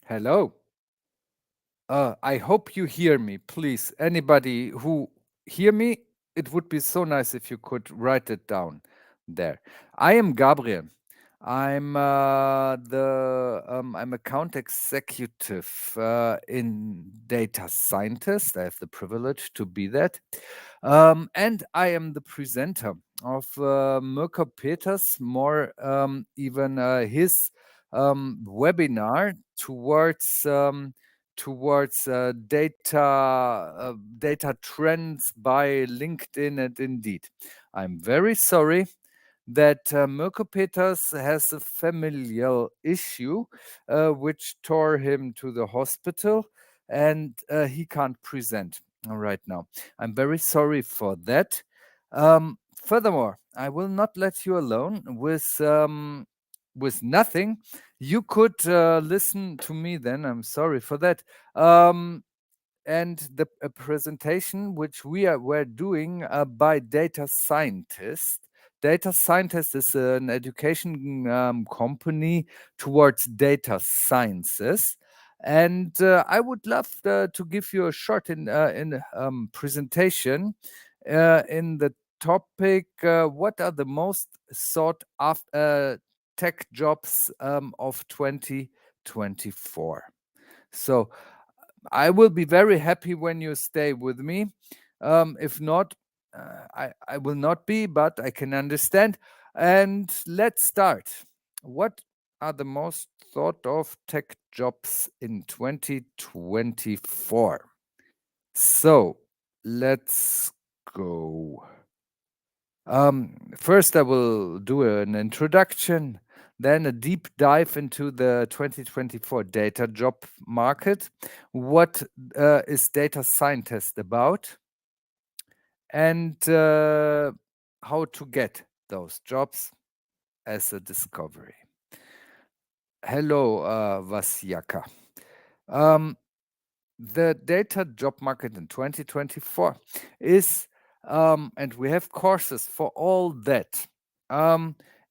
Hello. I hope you hear me. Please, anybody who hear me, it would be so nice if you could write it down there. I am Gabriel. I'm account executive in data scientist. I have the privilege to be that, and I am the presenter of Mirko Peters, more even his webinar towards data trends by LinkedIn and Indeed. I'm very sorry that Mirko Peters has a familial issue which tore him to the hospital, and he can't present right now. I'm very sorry for that. Furthermore, I will not let you alone with nothing. You could listen to me then. I'm sorry for that. And the presentation which we're doing by data scientist. Data scientist is an education company towards data sciences, and I would love to give you a short in presentation in the topic: what are the most sought after tech jobs of 2024? So I will be very happy when you stay with me. If not, I will not be, but I can understand. And let's start. What are the most thought of tech jobs in 2024? So let's go. First, I will do an introduction, then a deep dive into the 2024 data job market. What is data scientist about? And how to get those jobs as a discovery. Hello, Vasyaka. The data job market in 2024 is, and we have courses for all that.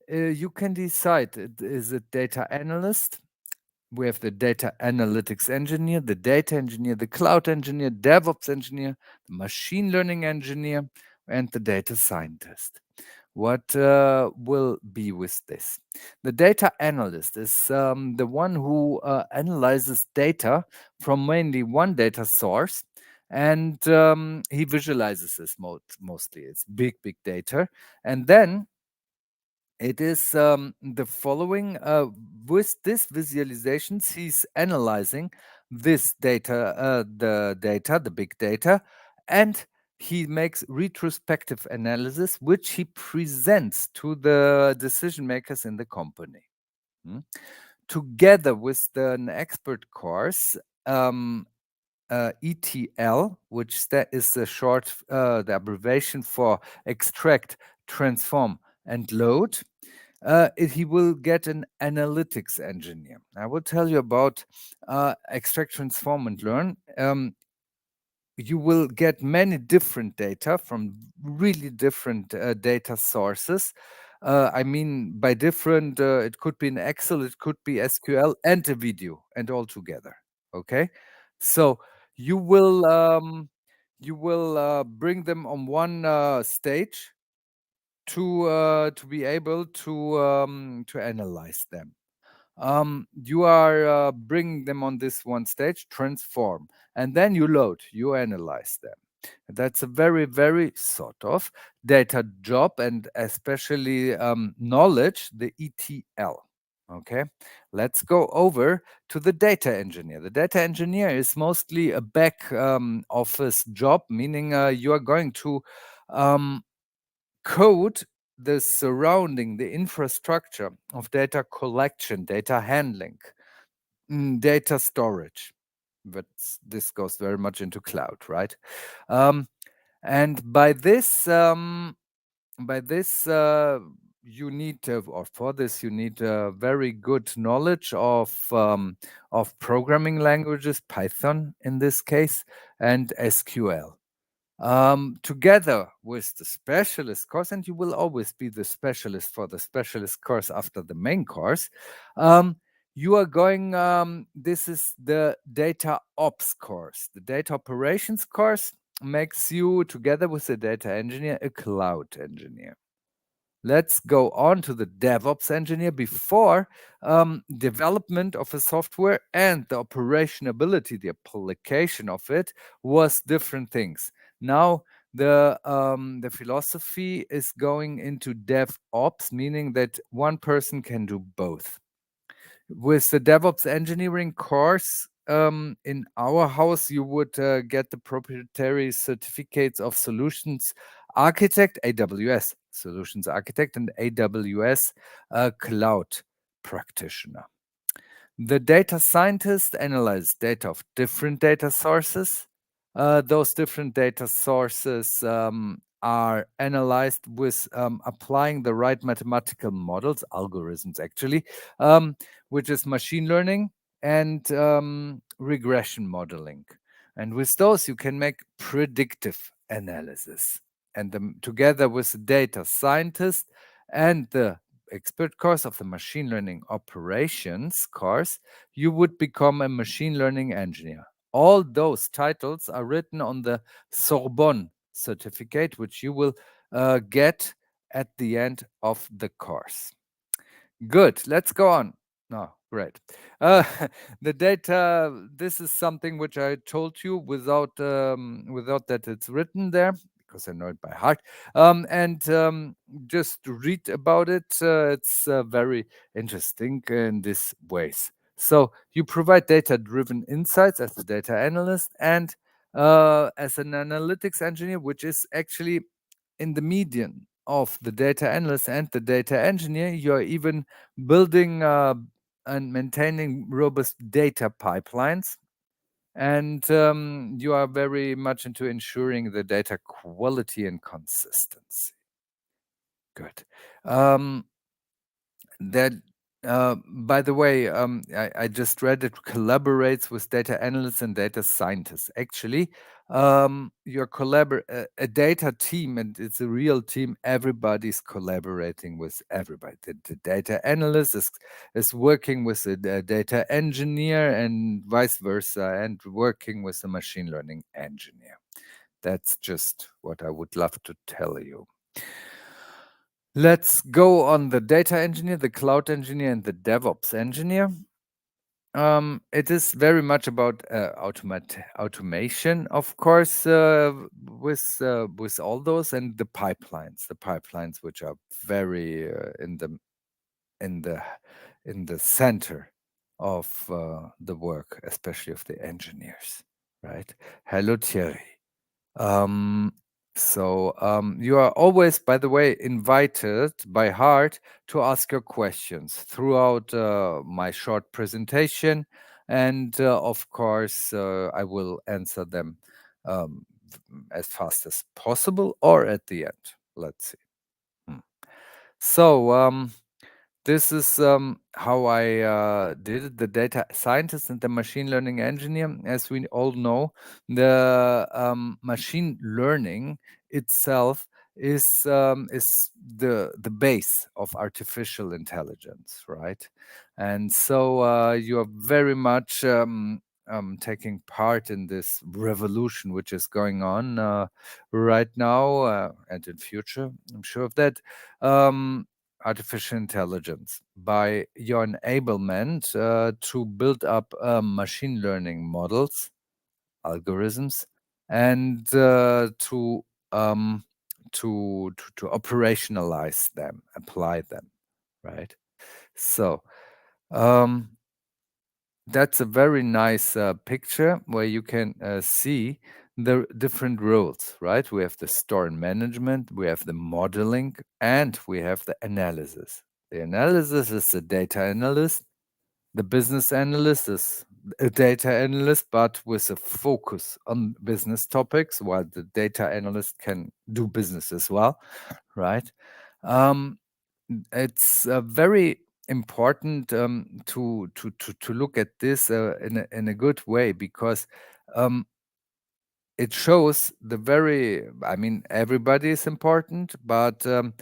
You can decide, is it data analyst? We have the data analytics engineer, the data engineer, the cloud engineer, DevOps engineer, the machine learning engineer, and the data scientist. What will be with this? The data analyst is the one who analyzes data from mainly one data source, and he visualizes this mostly. It's big data. And then it is the following: with this visualizations, he's analyzing this data, the big data, and he makes retrospective analysis, which he presents to the decision makers in the company. Together with an expert course, ETL, which is the short, the abbreviation for extract, transform, and load. He will get an analytics engineer. I will tell you about extract, transform, and learn. You will get many different data from really different data sources. I mean, by different, it could be in Excel, it could be SQL, and a video, and all together. Okay, so you will bring them on one stage to be able to analyze them. You are bringing them on this one stage, transform, and then you load, you analyze them. That's a very sort of data job, and especially knowledge, the ETL. Okay, let's go over to the data engineer. The data engineer is mostly a back office job, meaning you are going to code the surrounding, the infrastructure of data collection, data handling, data storage. But this goes very much into cloud, right? And by this, you need, or for this, you need very good knowledge of programming languages, Python in this case, and SQL. Together with the specialist course, and you will always be the specialist for the specialist course after the main course, You are going, this is the data ops course. The data operations course makes you, together with the data engineer, a cloud engineer. Let's go on to the DevOps engineer. Before, development of a software and the operationability, the application of it, was different things. Now the philosophy is going into DevOps, meaning that one person can do both. With the DevOps engineering course, in our house, you would get the proprietary certificates of solutions architect, AWS solutions architect, and AWS cloud practitioner. The data scientist analyzes data of different data sources. Those different data sources are analyzed with applying the right mathematical models, algorithms actually, which is machine learning and regression modeling. And with those, you can make predictive analysis. And together with the data scientist and the expert course of the machine learning operations course, you would become a machine learning engineer. All those titles are written on the Sorbonne certificate, which you will get at the end of the course. Good. Let's go on. Oh, great. Uh, the data. This is something which I told you without that it's written there because I know it by heart. And just read about it. It's very interesting in these ways. So you provide data-driven insights as a data analyst and as an analytics engineer, which is actually in the median of the data analyst and the data engineer. You're even building and maintaining robust data pipelines. And you are very much into ensuring the data quality and consistency. Good. That, by the way, I just read it collaborates with data analysts and data scientists. Actually, you're a data team, and it's a real team. Everybody's collaborating with everybody. The data analyst is working with the data engineer, and vice versa, and working with the machine learning engineer. That's just what I would love to tell you. Let's go on the data engineer, the cloud engineer, and the DevOps engineer. It is very much about automation, of course, with all those and the pipelines which are very in the in the center of the work, especially of the engineers, right? Hello, Thierry. Um, you are always, by the way, invited by heart to ask your questions throughout my short presentation. And of course, I will answer them as fast as possible or at the end. Let's see. Hmm. So, this is how I did it. The data scientist and the machine learning engineer. As we all know, the machine learning itself is the base of artificial intelligence, right? And so you are very much taking part in this revolution which is going on right now and in future. I'm sure of that. Artificial intelligence by your enablement to build up machine learning models, algorithms, and um, to operationalize them, apply them, right? So um, that's a very nice picture where you can see the different roles, right? We have the store and management, we have the modeling, and we have the analysis. The analysis is the data analyst. The business analyst is a data analyst, but with a focus on business topics, while the data analyst can do business as well, right? Um, it's very important to look at this in a good way because um, it shows the very. I mean, everybody is important, but the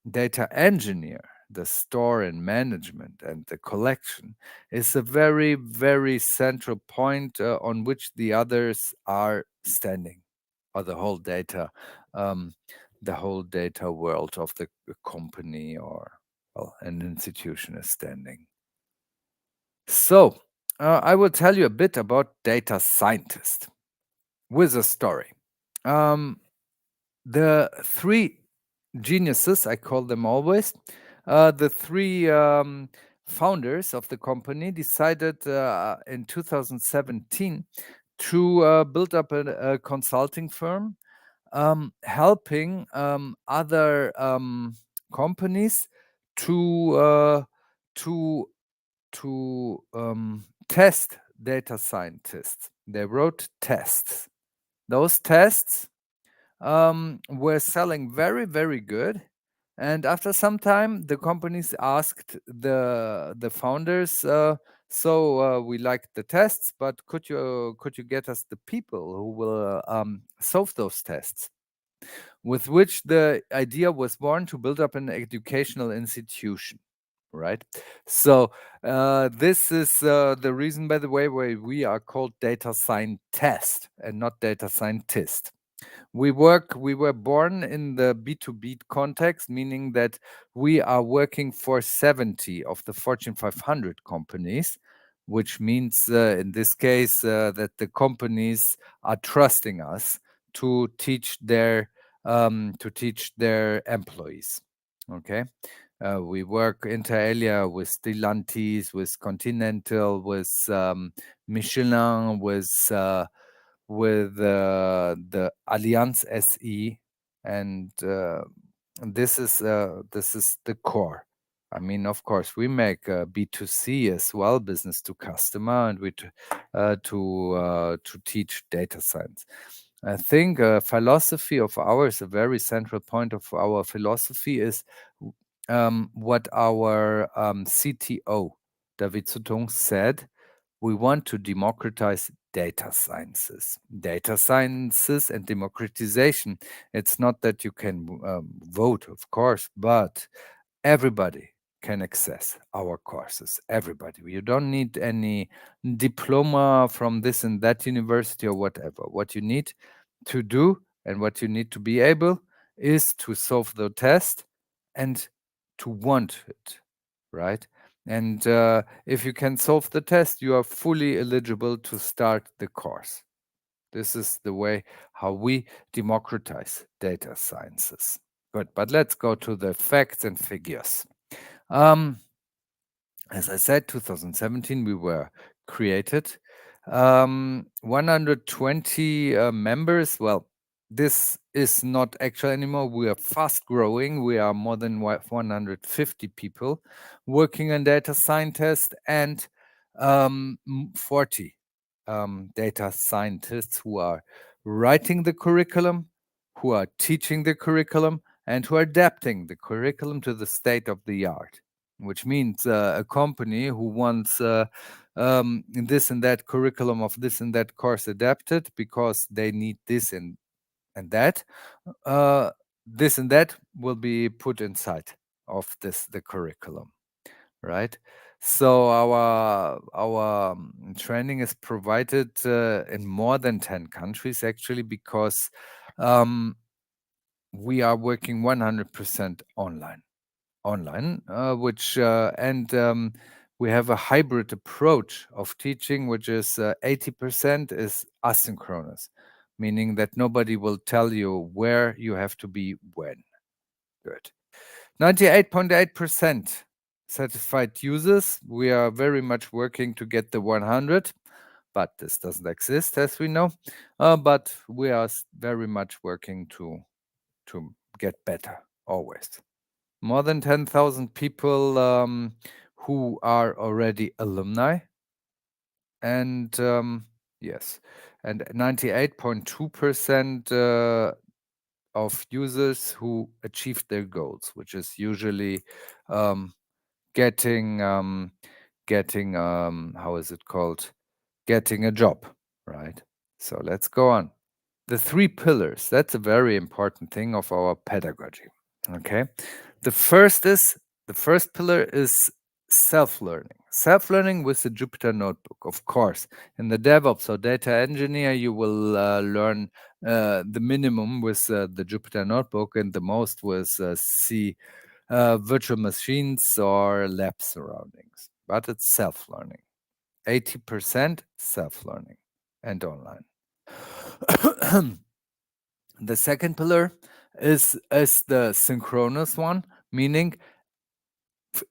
data engineer, the store and management and the collection, is a very, very central point on which the others are standing, or um, the whole data world of the company or, well, an institution is standing. So, I will tell you a bit about data scientist with a story. Um, the three geniuses, I call them always, the three founders of the company decided in 2017 to build up a consulting firm, helping other companies to uh, to test data scientists. They wrote tests. Those tests were selling very, very good. And after some time, the companies asked the founders, we liked the tests, but could you get us the people who will solve those tests? With which the idea was born to build up an educational institution, right? So this is the reason, by the way, why we are called data scientist and not data scientist. We were born in the B2B context, meaning that we are working for 70 of the Fortune 500 companies, which means in this case that the companies are trusting us to teach their employees. Okay. We work inter alia with Stellantis, with Continental, with Michelin, with the Allianz SE, and this is the core. I mean, of course, we make B2C as well, business to customer, and to teach data science. I think a philosophy of ours, a very central point of our philosophy, is what our CTO David Suttung said. We want to democratize data sciences. Data sciences and democratization. It's not that you can vote, of course, but everybody can access our courses. Everybody. You don't need any diploma from this and that university or whatever. What you need to do and what you need to be able is to solve the test and to want it, right? And if you can solve the test, you are fully eligible to start the course. This is the way how we democratize data sciences. Good, but let's go to the facts and figures. Um, as I said, 2017 we were created. 120 members. Well, this is not actual anymore. We are fast growing. We are more than 150 people working on data scientists and 40 data scientists who are writing the curriculum, who are teaching the curriculum, and who are adapting the curriculum to the state of the art, which means a company who wants this and that curriculum of this and that course adapted because they need this and that. This and that will be put inside of the curriculum, right? So our training is provided in more than 10 countries actually, because we are working 100% online, which and we have a hybrid approach of teaching, which is 80% is asynchronous, meaning that nobody will tell you where you have to be when. Good. 98.8% satisfied users. We are very much working to get the 100, but this doesn't exist, as we know. But we are very much working to get better always. More than 10,000 people who are already alumni. And yes, and 98.2% of users who achieved their goals, which is usually getting, how is it called? Getting a job, right? So let's go on. The 3 pillars, that's a very important thing of our pedagogy. Okay. The first is The first pillar is self-learning. Self-learning with the Jupyter Notebook, of course. In the DevOps or data engineer, you will learn the minimum with the Jupyter Notebook and the most with C virtual machines or lab surroundings. But it's self-learning. 80% self-learning and online. The second pillar is the synchronous one, meaning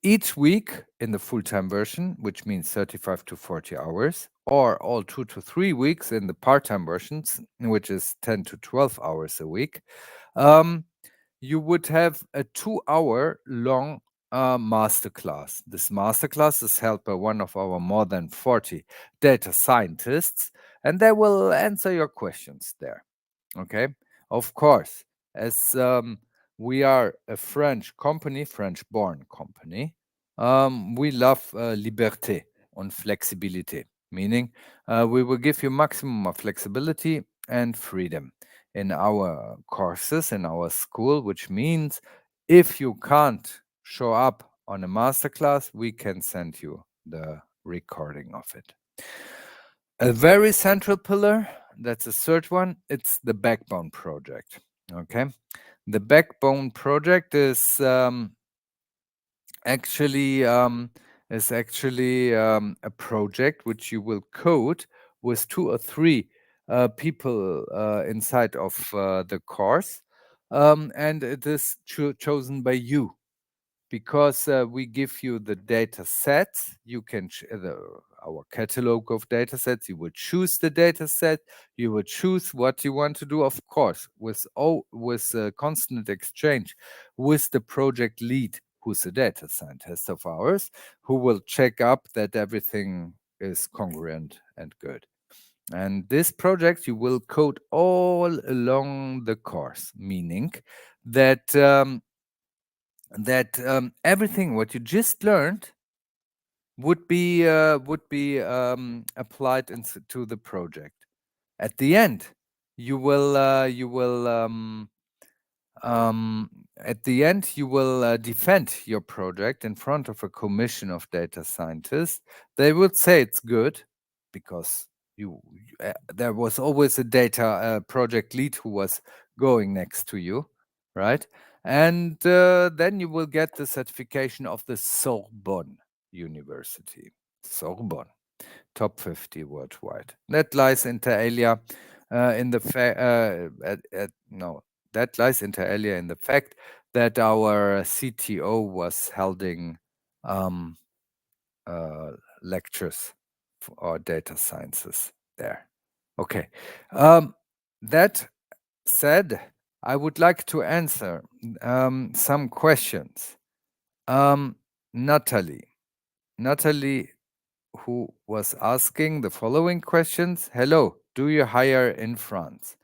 each week in the full-time version, which means 35 to 40 hours, or all 2 to 3 weeks in the part-time versions, which is 10 to 12 hours a week, um, you would have a 2 hour long masterclass. This masterclass is held by one of our more than 40 data scientists, and they will answer your questions there. Okay, of course, as we are a French company, French-born company, we love liberté and flexibility, meaning we will give you maximum of flexibility and freedom in our courses, in our school, which means if you can't show up on a masterclass, we can send you the recording of it. A very central pillar, that's the third one, it's the Backbone project. Okay. The Backbone project actually is actually a project which you will code with 2 or 3 people inside of the course, and it is chosen by you because we give you the data sets. You can our catalog of data sets. You will choose the data set. You will choose what you want to do, of course, with constant exchange with the project lead, who's a data scientist of ours, who will check up that everything is congruent and good. And this project you will code all along the course, meaning that everything what you just learned would be applied into the project. At the end, you will at the end you will defend your project in front of a commission of data scientists. They would say it's good because there was always a data project lead who was going next to you, right? And then you will get the certification of the Sorbonne University. Sorbonne, top 50 worldwide. That lies inter alia in the no, that lies inter alia in the fact that our CTO was holding um, lectures for data sciences there. Okay. That said, I would like to answer some questions. Natalie. Natalie, who was asking the following questions. Hello, do you hire in France?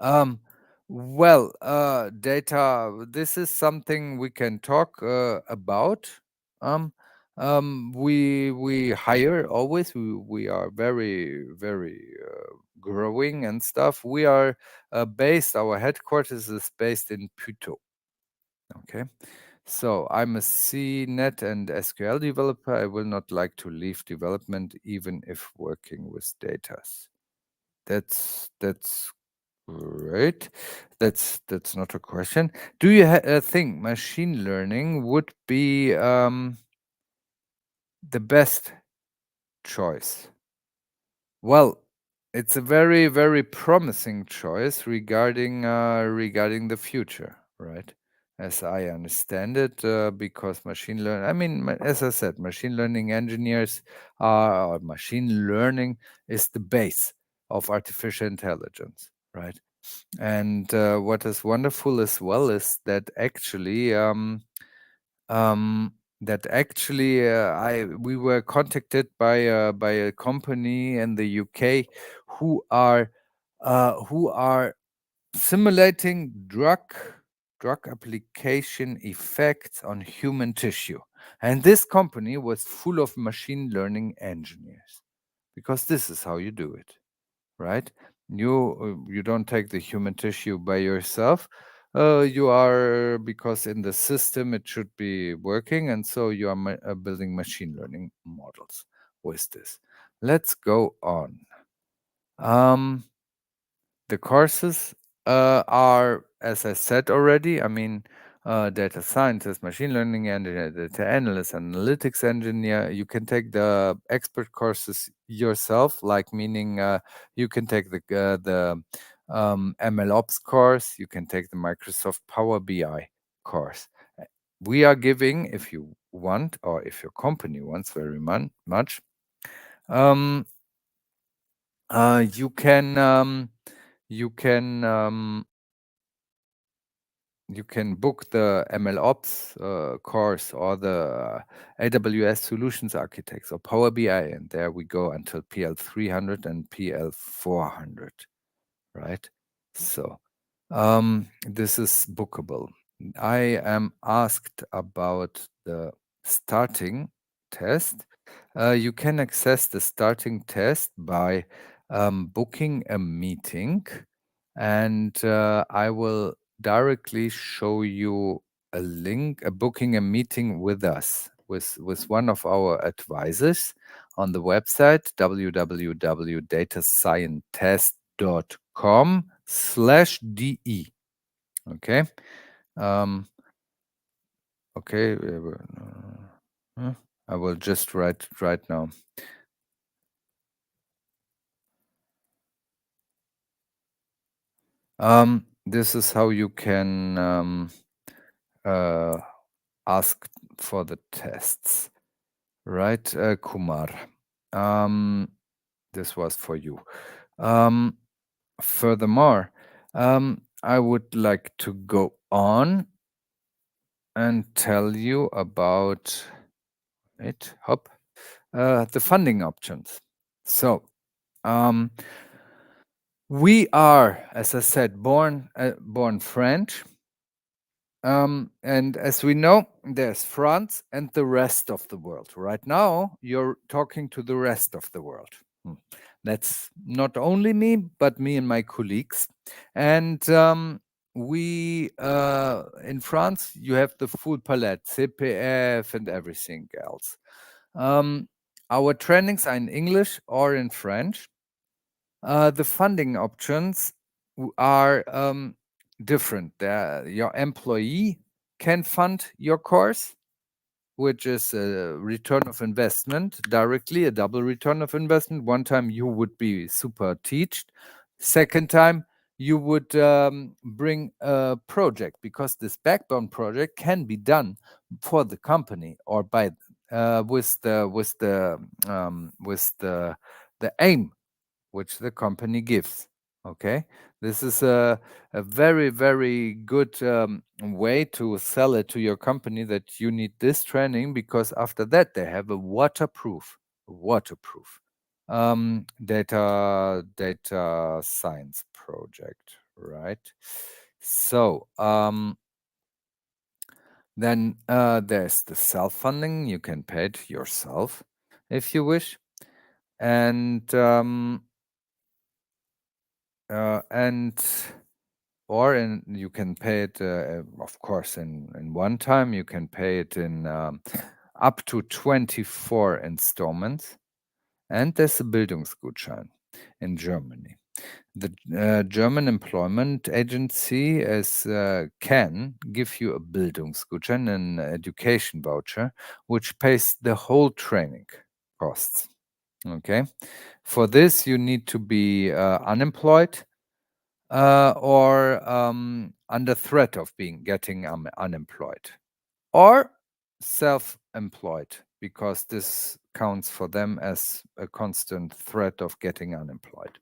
Um, data, this is something we can talk about. Um, we hire always. We are very growing and stuff. We are based. Our headquarters is based in Puteaux. Okay. So I'm a CNET and SQL developer. I will not like to leave development even if working with data. That's great. That's not a question. Do you think machine learning would be the best choice? Well, it's a very promising choice regarding the future, right? As I understand it, because machine learning, I mean, as I said, machine learning engineers or machine learning is the base of artificial intelligence, right? And what is wonderful as well is that actually I we were contacted by a company in the UK who are simulating drug application effects on human tissue. And this company was full of machine learning engineers because this is how you do it, right? You don't take the human tissue by yourself. you are, because in the system it should be working, and so you are building machine learning models with this. Let's go on. Um, the courses are, as I said already, I mean, data scientist, machine learning engineer, data analyst, analytics engineer. You can take the expert courses yourself, like meaning you can take the MLOps course, you can take the Microsoft Power BI course. We are giving, if you want, or if your company wants very much, um, you can you can um, you can book the MLOps course or the AWS Solutions Architects or Power BI, and there we go until PL 300 and PL 400, right? So this is bookable. I am asked about the starting test. You can access the starting test by booking a meeting, and I will directly show you a link, booking a meeting with us, with one of our advisors on the website www.datascientist.com/de. Okay. Um, okay. I will just write it right now. This is how you can ask for the tests, right, Kumar? This was for you. Furthermore, I would like to go on and tell you about the funding options. So, we are, as I said, born French. And as we know, there's France and the rest of the world. Right now, you're talking to the rest of the world. That's not only me, but me and my colleagues. And we, in France, you have the full palette, CPF and everything else. Our trainings are in English or in French. The funding options are different. Your employee can fund your course, which is a return of investment directly, a double return of investment. One time you would be super teached. Second time you would bring a project, because this backbone project can be done for the company or by with the aim which the company gives. Okay, this is a very, very good way to sell it to your company, that you need this training, because after that they have a waterproof data science project, right? So then there's the self-funding. You can pay it yourself if you wish, and you can pay it, of course, in one time. You can pay it in up to 24 installments, and there's a Bildungsgutschein in Germany. The German Employment Agency can give you a Bildungsgutschein, an education voucher, which pays the whole training costs. Okay, for this you need to be unemployed or under threat of getting unemployed, or self-employed, because this counts for them as a constant threat of getting unemployed,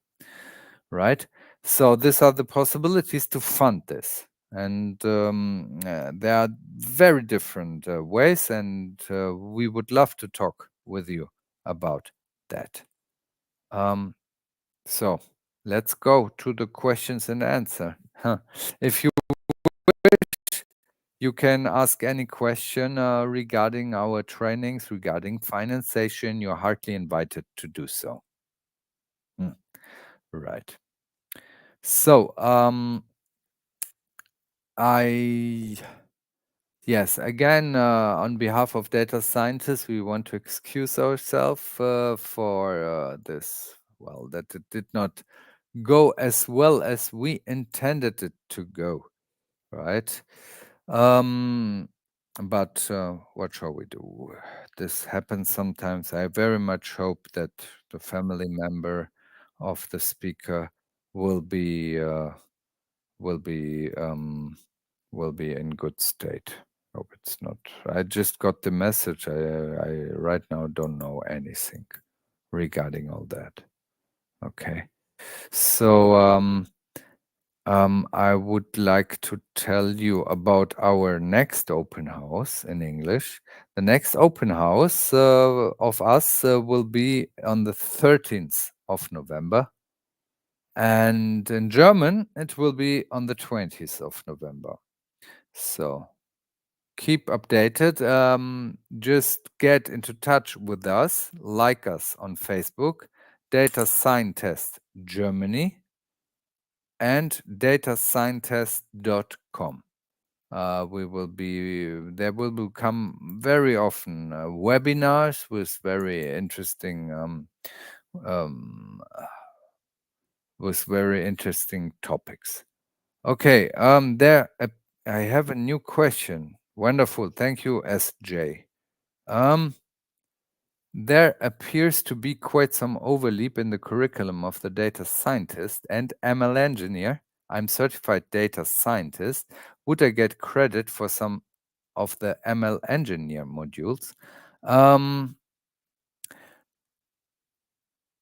right? So these are the possibilities to fund this, and there are very different ways, and we would love to talk with you about that. So let's go to the questions and answer. If you can ask any question regarding our trainings, regarding financiation, you're heartily invited to do so. Right. So I Yes, again, on behalf of data scientists, we want to excuse ourselves for this. Well, that it did not go as well as we intended it to go, right? Um, but what shall we do? This happens sometimes. I very much hope that the family member of the speaker will be uh, will be um, will be in good state. Hope it's not. I just got the message. I right now don't know anything regarding all that. Okay. So I would like to tell you about our next open house in English. The next open house of us will be on the 13th of November. And in German, it will be on the 20th of November. So keep updated. Just get into touch with us, like us on Facebook, Data Scientist Germany, and datascientist.com. We will be there will become very often webinars with very interesting um, topics. Okay, I have a new question. Wonderful, thank you, SJ. Um, there appears to be quite some overlap in the curriculum of the data scientist and ML engineer. I'm certified data scientist. Would I get credit for some of the ML engineer modules? Um,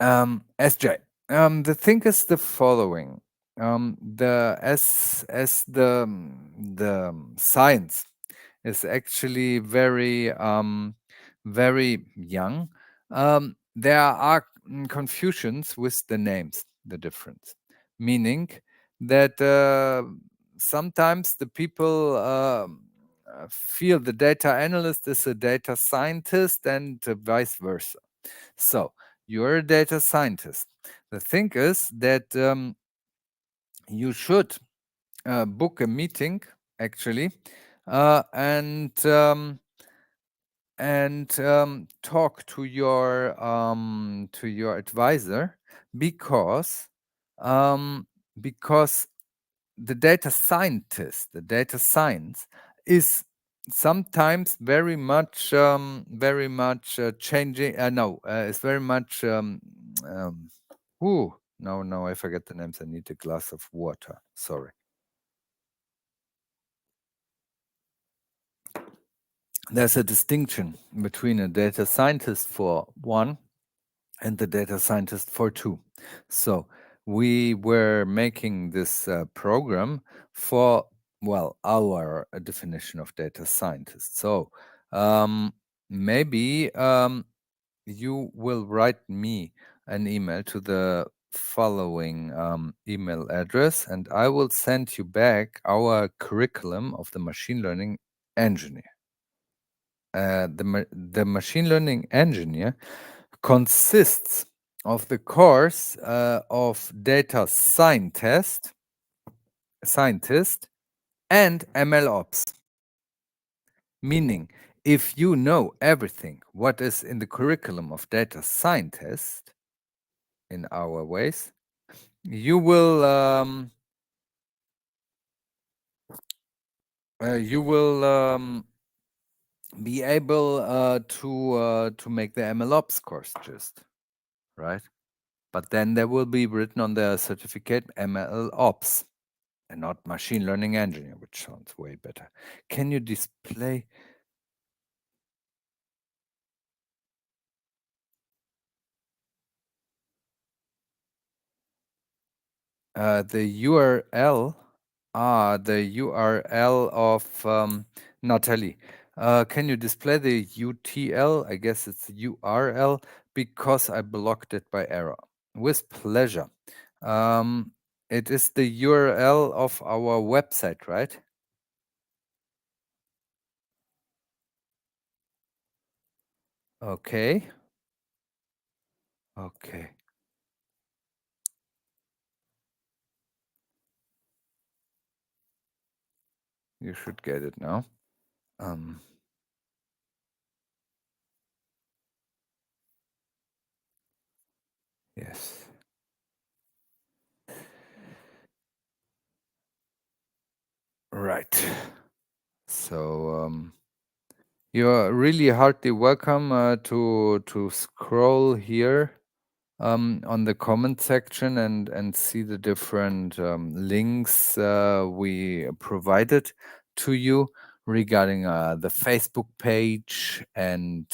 SJ, the thing is the following. The as the science is actually very young. There are confusions with the names, the difference, meaning that sometimes the people feel the data analyst is a data scientist and vice versa. So you're a data scientist. The thing is that you should book a meeting actually and talk to your advisor because um, because the data scientist, the data science is sometimes very much changing. No, it's very much. Um, ooh, no, I forget the names. I need a glass of water. Sorry. There's a distinction between a data scientist for one and the data scientist for two. So we were making this program for, well, our definition of data scientist. So maybe you will write me an email to the following email address, and I will send you back our curriculum of the machine learning engineer. The machine learning engineer consists of the course of data scientist and ML ops. Meaning, if you know everything what is in the curriculum of data scientist in our ways, you will be able to make the ML ops course just right. But then there will be written on the certificate ML ops and not machine learning engineer, which sounds way better. Can you display the URL? The URL of Natalie. Can you display the UTL? I guess it's URL because I blocked it by error. With pleasure. Um, it is the URL of our website, right? Okay. Okay. You should get it now. Um, yes. Right. So you're really heartily welcome to scroll here on the comment section and see the different links we provided to you regarding the Facebook page and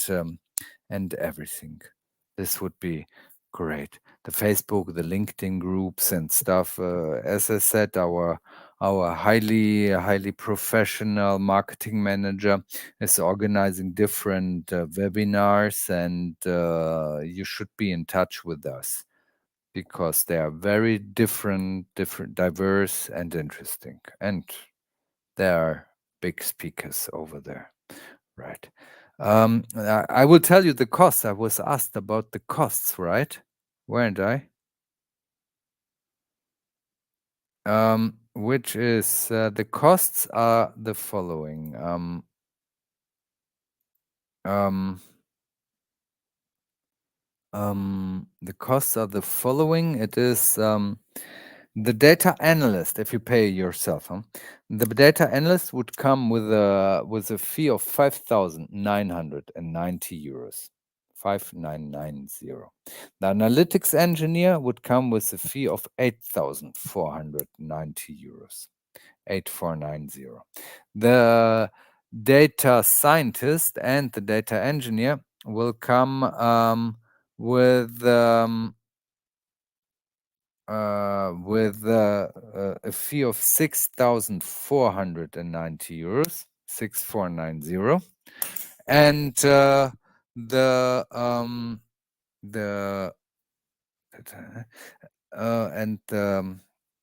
everything. This would be great. The Facebook, the LinkedIn groups and stuff. As I said, our highly professional marketing manager is organizing different webinars, and you should be in touch with us because they are very different, diverse, and interesting. And there are big speakers over there. Right. I will tell you the costs. I was asked about the costs, right? Weren't I? Which is the costs are the following. Um, the costs are the following. It is the data analyst. If you pay yourself, the data analyst would come with a fee of 5,990 euros. 5,990. The analytics engineer would come with a fee of 8,490 euros. 8,490. The data scientist and the data engineer will come with a fee of 6,490 euros, 6,490, and the and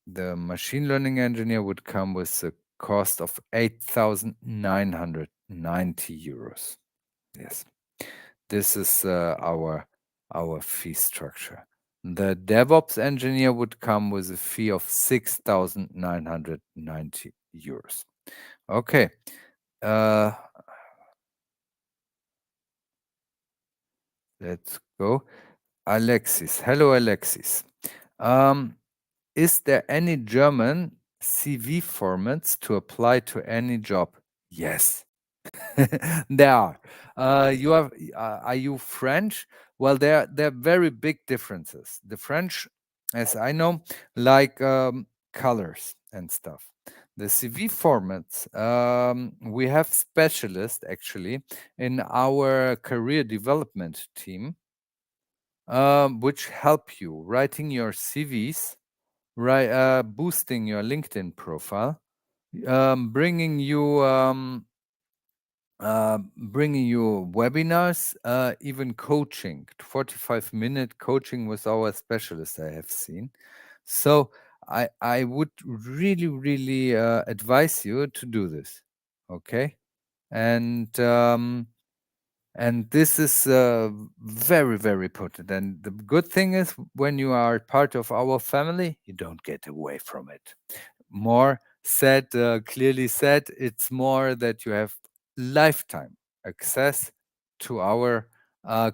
the machine learning engineer would come with a cost of 8,990 euros. Yes. This is our fee structure. The DevOps engineer would come with a fee of 6,990 euros. Okay. Uh, let's go. Alexis. Hello, Alexis. Um, is there any German CV formats to apply to any job? Yes. There are. Are you French? Well, there are very big differences. The French, as I know, like colors and stuff. The CV formats, we have specialists actually in our career development team, which help you writing your CVs, right, boosting your LinkedIn profile, bringing you webinars, even coaching, 45-minute coaching with our specialists I have seen. So I would really advise you to do this. Okay. And this is very potent. And the good thing is when you are part of our family, you don't get away from it. More said, clearly said, it's more that you have lifetime access to our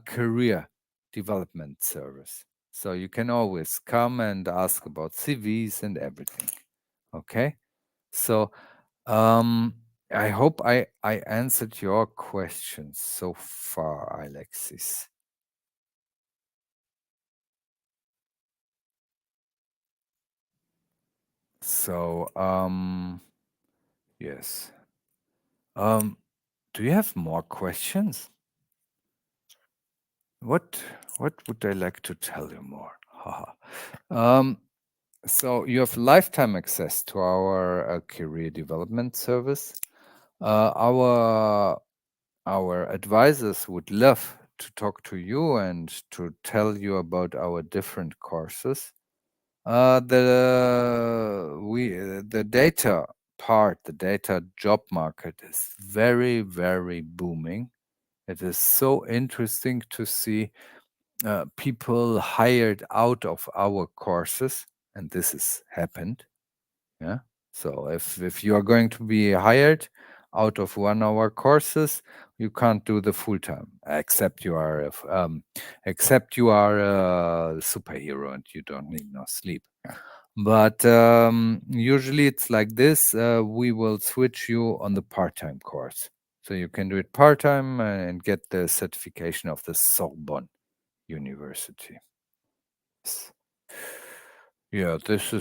career development service. So you can always come and ask about CVs and everything. Okay. So I hope I answered your questions so far, Alexis. So yes. Do you have more questions? What what would I like to tell you more? Haha. So you have lifetime access to our career development service. Our advisors would love to talk to you and to tell you about our different courses. The data part, the data job market is very booming. It is so interesting to see people hired out of our courses, and this has happened. Yeah. So if you are going to be hired out of 1 hour courses, you can't do the full time, except you are a superhero and you don't need no sleep. But usually it's like this. We will switch you on the part-time course, so you can do it part-time and get the certification of the Sorbonne University. Yes. Yeah, this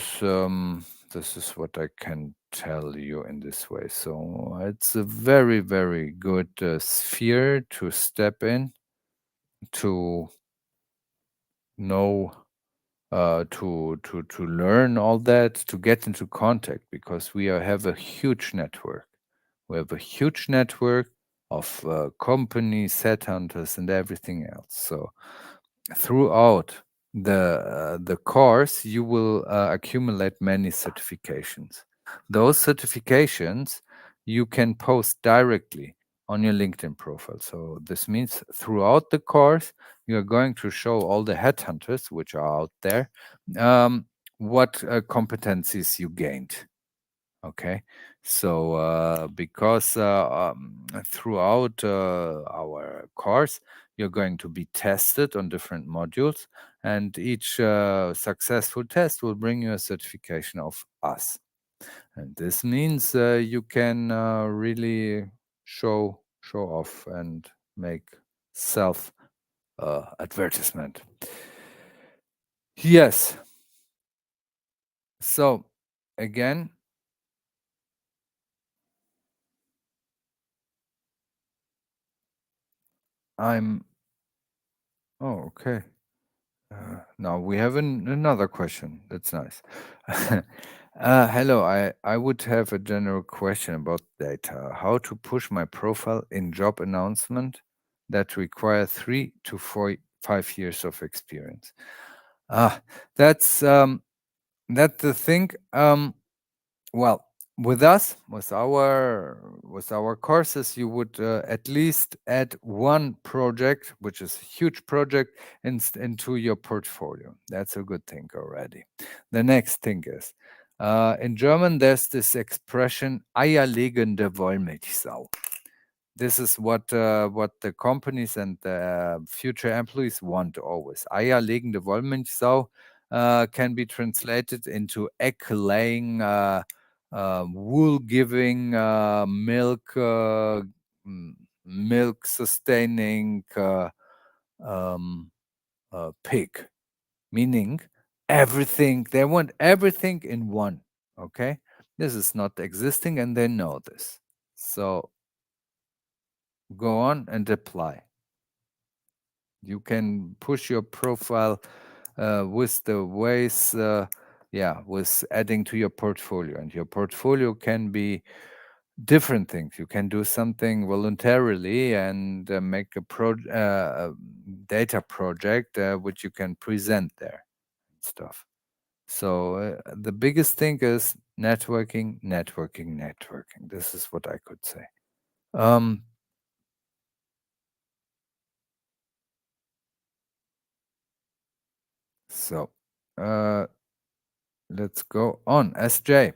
is what I can tell you in this way. So it's a very, very good sphere to step in, to know, to learn all that, to get into contact, because have a huge network. We have a huge network of companies, headhunters, and everything else. So throughout the course, you will accumulate many certifications. Those certifications you can post directly on your LinkedIn profile. So this means throughout the course, you are going to show all the headhunters which are out there what competencies you gained. Okay, so because throughout our course, you're going to be tested on different modules, and each successful test will bring you a certification of us. And this means you can really show off and make self advertisement. Yes. So again, I'm. Oh, okay. Now we have another question. That's nice. Hello, I would have a general question about data. How to push my profile in job announcement that require 3 to 5 years of experience. Ah, that's that's the thing. Well, with us, with our courses, you would at least add one project, which is a huge project, into your portfolio. That's a good thing already. The next thing is, in German, there's this expression "eierlegende Wollmilchsau." This is what the companies and the future employees want always. Eierlegende Wollmilchsau can be translated into egg-laying, wool-giving, milk-sustaining um, pig. Meaning, everything they want everything in one. Okay, this is not existing, and they know this. So go on and apply. You can push your profile with the ways, yeah, with adding to your portfolio. And your portfolio can be different things. You can do something voluntarily and make a data project which you can present there and stuff. So the biggest thing is networking, networking, networking. This is what I could say. Um, so uh, let's go on. SJ,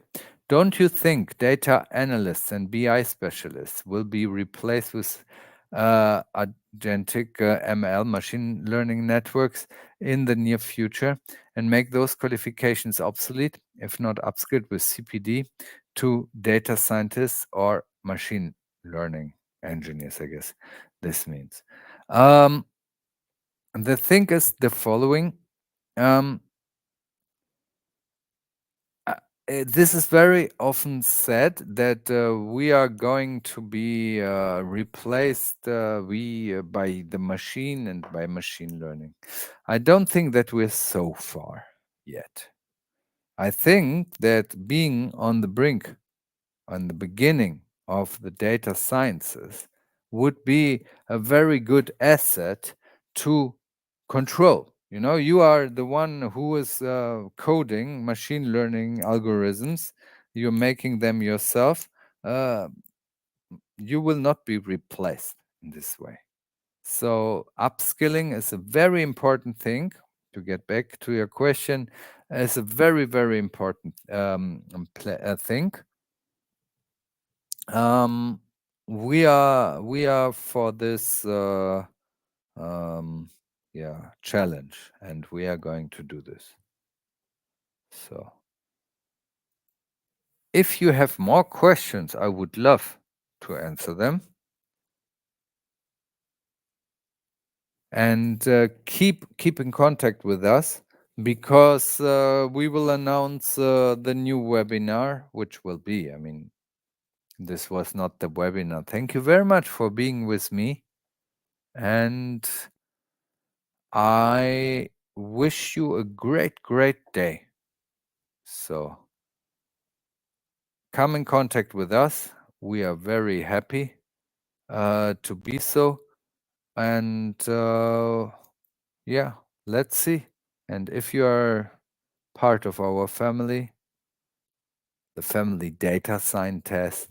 don't you think data analysts and BI specialists will be replaced with agentic ML machine learning networks in the near future and make those qualifications obsolete, if not upskilled with CPD to data scientists or machine learning engineers, I guess this means. The thing is the following. Um, Uh, this is very often said that we are going to be replaced by the machine and by machine learning. I don't think that we're so far yet. I think that being on the brink, on the beginning of the data sciences, would be a very good asset to control. You know, you are the one who is coding machine learning algorithms, you're making them yourself. Uh, you will not be replaced in this way. So, upskilling is a very important thing to get back to your question, is a very, very important thing. Um, we are for this um, yeah, challenge, and we are going to do this. So, if you have more questions, I would love to answer them. And keep in contact with us, because we will announce the new webinar, which will be, I mean, this was not the webinar. Thank you very much for being with me, and I wish you a great, great day. So come in contact with us. We are very happy to be so. And yeah, let's see. And if you are part of our family, the family data scientist,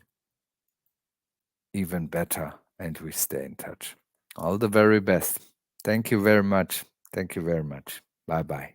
even better. And we stay in touch. All the very best. Thank you very much. Thank you very much. Bye bye.